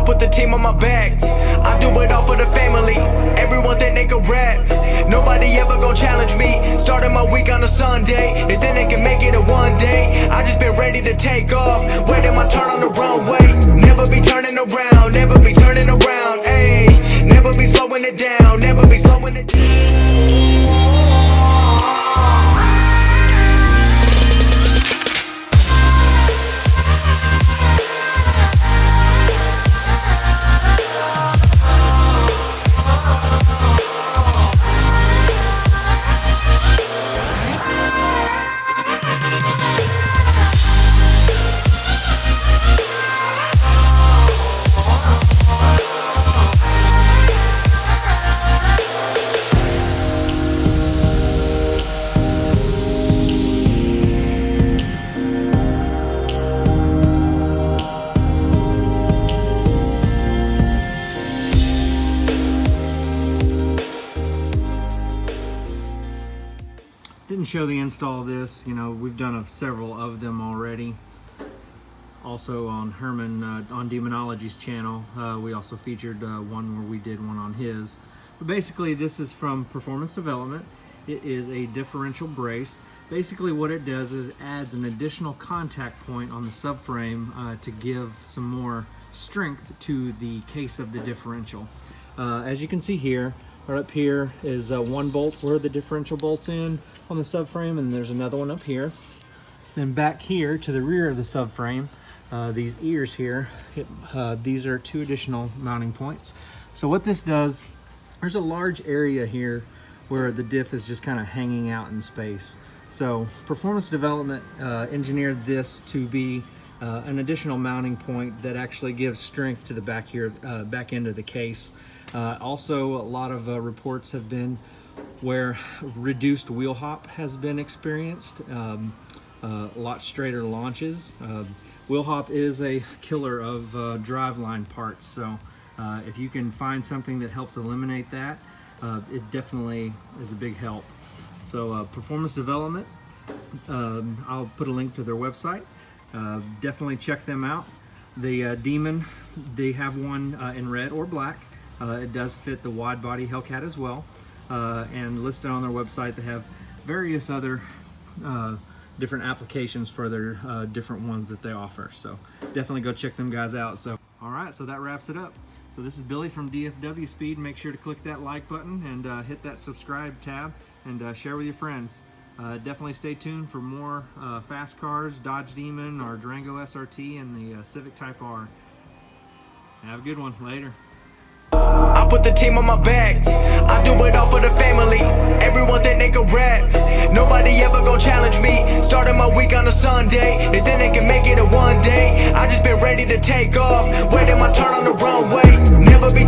put the team on my back. I do it all for the family. Everyone think they can rap. Nobody ever gon' challenge me. Starting my week on a Sunday. They think they can make it in one day. I just been ready to take off, waiting my turn on the runway. Never be turning around, never be turning around, ayy. Never be slowing it down, never be slowing it down. Didn't show the install of this, you know, we've done several of them already. Also on Herman, on Demonology's channel, we also featured one where we did one on his. But basically this is from Performance Development. It is a differential brace. Basically what it does is it adds an additional contact point on the subframe to give some more strength to the case of the differential. As you can see here, right up here is one bolt where the differential bolts in on the subframe, and there's another one up here. Then back here to the rear of the subframe, these ears here, these are two additional mounting points. So what this does, there's a large area here where the diff is just kind of hanging out in space. So Performance Development engineered this to be an additional mounting point that actually gives strength to the back here, back end of the case. Also, a lot of reports have been where reduced wheel hop has been experienced, a lot straighter launches. Wheel hop is a killer of driveline parts, so if you can find something that helps eliminate that, it definitely is a big help. So Performance Development, I'll put a link to their website. Definitely check them out. The Demon, they have one in red or black. It does fit the wide body Hellcat as well. And listed on their website, they have various other different applications for their different ones that they offer. So definitely go check them guys out. So all right, so that wraps it up. So this is Billy from DFW Speed. Make sure to click that like button and hit that subscribe tab and share with your friends. Definitely stay tuned for more fast cars, Dodge Demon, or Durango SRT, and the Civic Type R. Have a good one. Later. I put the team on my back. I do it all for the family. Everyone think they can rap. Nobody ever gon' challenge me. Starting my week on a Sunday. They think they can make it in one day. I just been ready to take off, waiting my turn on the runway. Never be